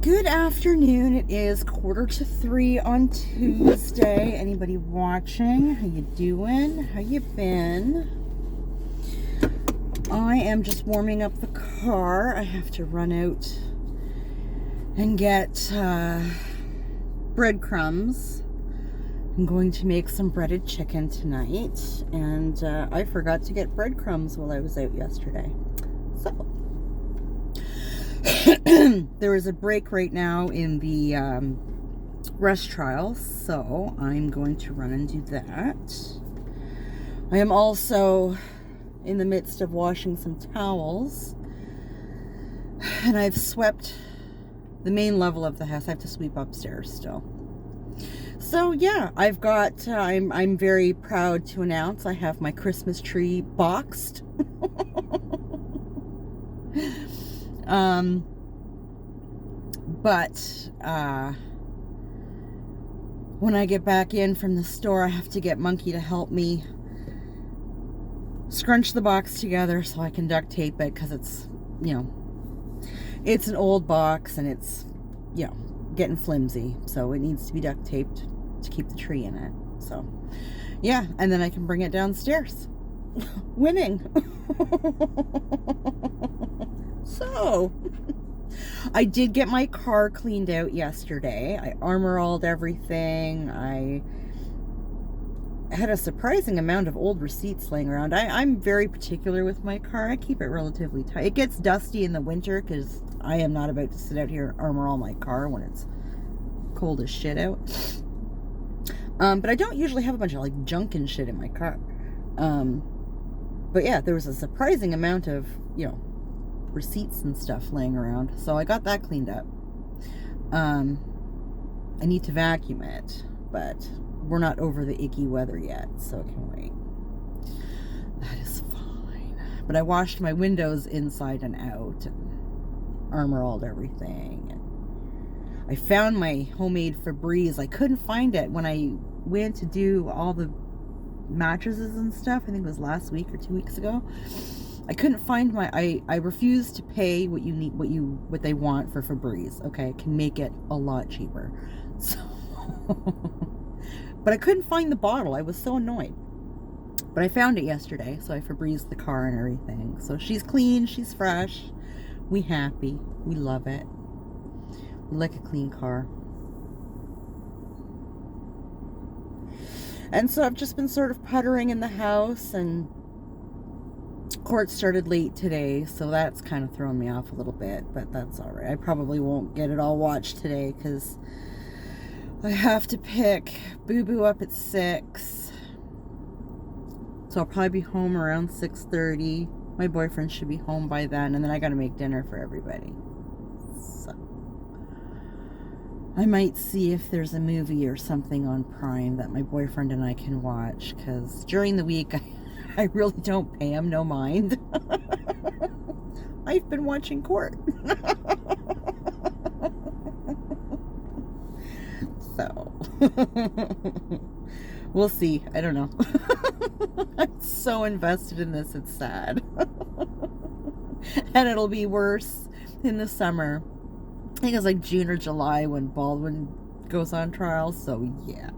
Good afternoon. It is 2:45 on Tuesday. Anybody watching? How you doing? How you been? I am just warming up the car. I have to run out and get breadcrumbs. I'm going to make some breaded chicken tonight, and I forgot to get breadcrumbs while I was out yesterday. So there is a break right now in the rest trial, so I'm going to run and do that. I am also in the midst of washing some towels, and I've swept the main level of the house. I have to sweep upstairs still. So yeah, I've got, I'm very proud to announce I have my Christmas tree boxed. But when I get back in from the store, I have to get Monkey to help me scrunch the box together so I can duct tape it, because it's, it's an old box and it's, getting flimsy, so it needs to be duct taped to keep the tree in it. So yeah, and then I can bring it downstairs. Winning. So I did get my car cleaned out yesterday. I armor-alled everything. I had a surprising amount of old receipts laying around. I'm very particular with my car. I keep it relatively tight. It gets dusty in the winter because I am not about to sit out here and armor-all my car when it's cold as shit out. But I don't usually have a bunch of junk and shit in my car. But yeah, there was a surprising amount of, receipts and stuff laying around, so I got that cleaned up. I need to vacuum it, but we're not over the icky weather yet, so it can wait. That is fine. But I washed my windows inside and out and armor-alled everything, and I found my homemade Febreze. I couldn't find it when I went to do all the mattresses and stuff. I think it was last week or 2 weeks ago. I couldn't find my, I refused to pay what you need, what they want for Febreze. Okay, I can make it a lot cheaper. So, but I couldn't find the bottle. I was so annoyed. But I found it yesterday, so I Febrezed the car and everything. So she's clean, she's fresh. We happy. We love it. We like a clean car. And so I've just been sort of puttering in the house, and court started late today, so that's kind of thrown me off a little bit, but that's all right. I probably won't get it all watched today because I have to pick Boo Boo up at 6, so I'll probably be home around 6:30. My boyfriend should be home by then, and then I gotta make dinner for everybody. So I might see if there's a movie or something on Prime that my boyfriend and I can watch, because during the week I really don't pay him no mind. I've been watching court. So we'll see. I don't know. I'm so invested in this, it's sad. And it'll be worse in the summer. I think it's like June or July when Baldwin goes on trial, so yeah.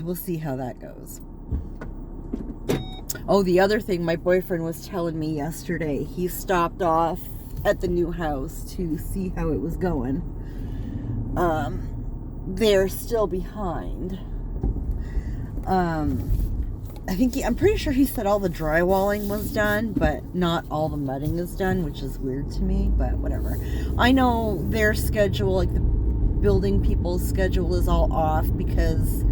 We'll see how that goes. Oh, the other thing my boyfriend was telling me yesterday, he stopped off at the new house to see how it was going. They're still behind. I'm pretty sure he said all the drywalling was done, but not all the mudding is done, which is weird to me, but whatever. I know their schedule, like the building people's schedule, is all off because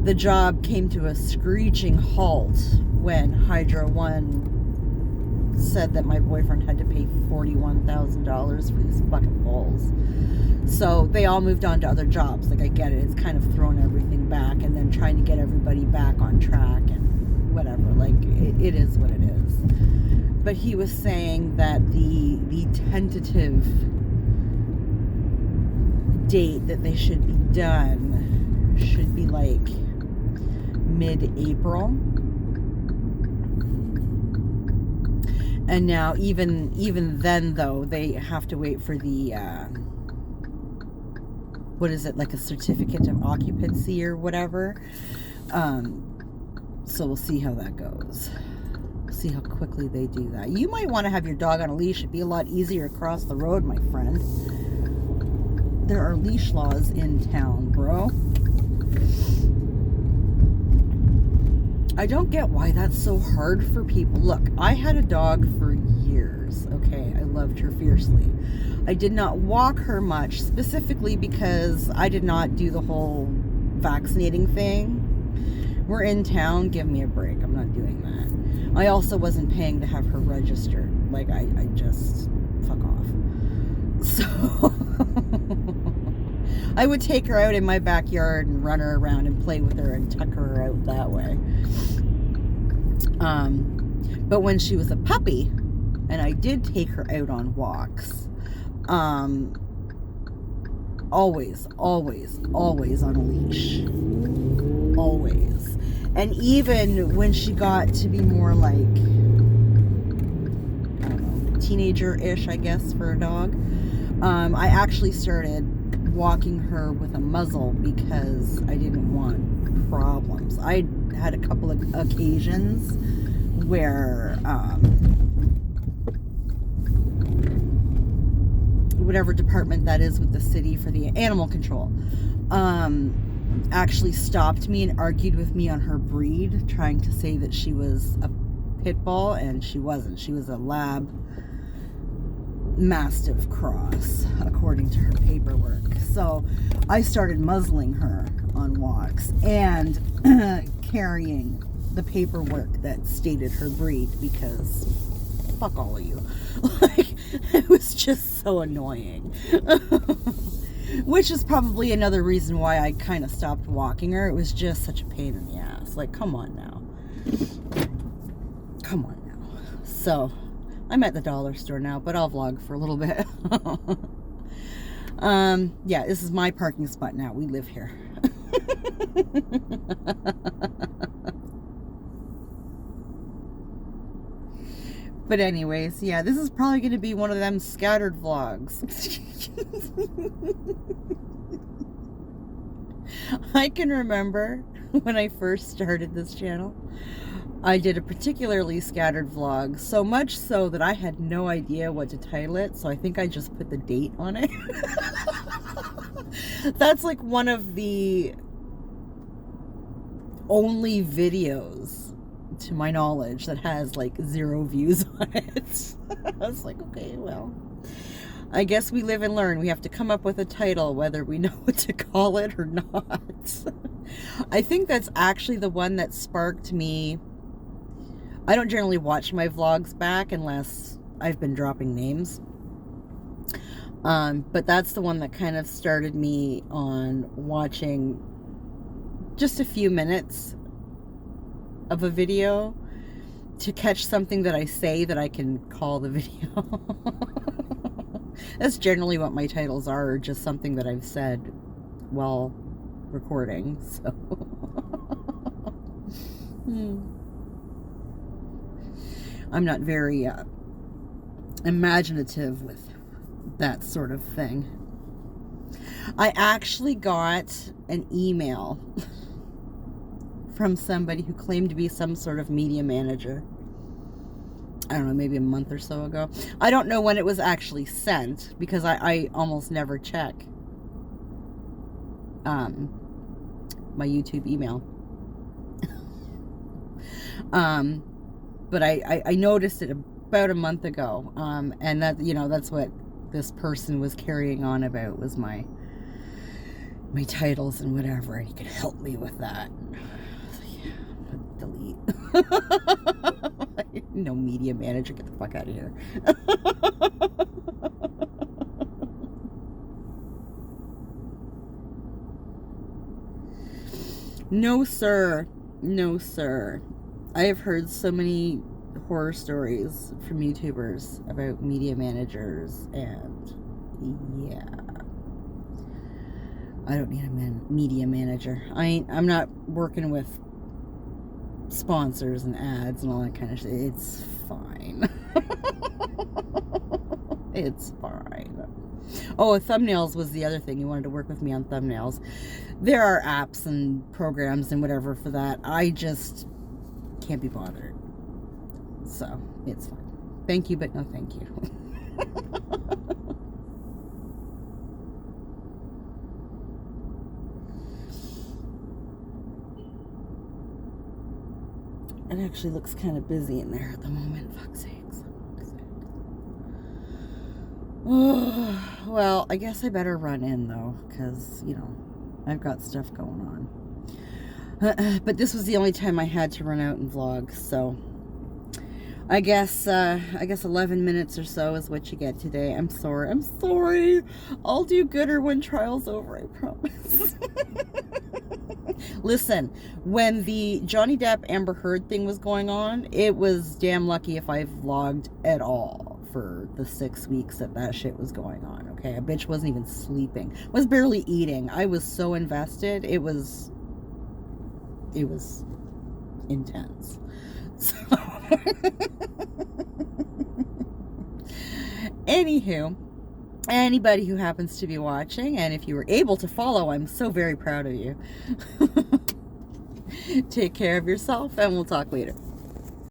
the job came to a screeching halt when Hydro One said that my boyfriend had to pay $41,000 for these fucking poles. So they all moved on to other jobs. Like, I get it. It's kind of thrown everything back, and then trying to get everybody back on track and whatever. Like, it is what it is. But he was saying that the tentative date that they should be done should be like mid-April. And now even then though, they have to wait for the what is it, like a certificate of occupancy or whatever. So we'll see how that goes. See how quickly they do that. You might want to have your dog on a leash. It'd be a lot easier across the road, my friend. There are leash laws in town, bro. I don't get why that's so hard for people. Look, I had a dog for years, okay? I loved her fiercely. I did not walk her much, specifically because I did not do the whole vaccinating thing. We're in town, give me a break. I'm not doing that. I also wasn't paying to have her registered. Like, I just, fuck off. So, I would take her out in my backyard and run her around and play with her and tuck her out that way. But when she was a puppy, and I did take her out on walks, always on a leash. Always. And even when she got to be more like, I don't know, teenager-ish, I guess, for a dog, I actually started walking her with a muzzle because I didn't want problems. I had a couple of occasions where whatever department that is with the city for the animal control actually stopped me and argued with me on her breed, trying to say that she was a pit bull, and she wasn't. She was a lab mastiff cross, according to her paperwork. So I started muzzling her on walks and carrying the paperwork that stated her breed, because fuck all of you. Like, it was just so annoying. Which is probably another reason why I kind of stopped walking her. It was just such a pain in the ass. Like, come on now. Come on now. So, I'm at the dollar store now, but I'll vlog for a little bit. Yeah, this is my parking spot now. We live here. But anyways, yeah, this is probably going to be one of them scattered vlogs. I can remember when I first started this channel, I did a particularly scattered vlog, so much so that I had no idea what to title it, so I think I just put the date on it. That's like one of the only videos, to my knowledge, that has like 0 views on it. I was like, okay, well, I guess we live and learn. We have to come up with a title, whether we know what to call it or not. I think that's actually the one that sparked me. I don't generally watch my vlogs back unless I've been dropping names. But that's the one that kind of started me on watching just a few minutes of a video to catch something that I say that I can call the video. That's generally what my titles are, just something that I've said while recording. So I'm not very imaginative with that sort of thing. I actually got an email from somebody who claimed to be some sort of media manager. I don't know, maybe a month or so ago. I don't know when it was actually sent, because I almost never check my YouTube email. But I noticed it about a month ago, and that, you know, that's what this person was carrying on about, was my titles and whatever, and he could help me with that. So yeah, delete. No media manager, get the fuck out of here. No sir, no sir. I have heard so many horror stories from YouTubers about media managers, and yeah, I don't need a media manager. I'm not working with sponsors and ads and all that kind of shit. It's fine. It's fine. Oh, thumbnails was the other thing. You wanted to work with me on thumbnails. There are apps and programs and whatever for that. I just can't be bothered. So, it's fine. Thank you, but no thank you. It actually looks kind of busy in there at the moment. Fuck's sakes. Oh, well, I guess I better run in, though, because, you know, I've got stuff going on. But this was the only time I had to run out and vlog, so I guess 11 minutes or so is what you get today. I'm sorry. I'll do gooder when trial's over, I promise. Listen, when the Johnny Depp Amber Heard thing was going on, it was damn lucky if I vlogged at all for the 6 weeks that shit was going on, okay? A bitch wasn't even sleeping. Was barely eating. I was so invested. It was intense. So anywho, anybody who happens to be watching, and if you were able to follow, I'm so very proud of you. Take care of yourself, and we'll talk later.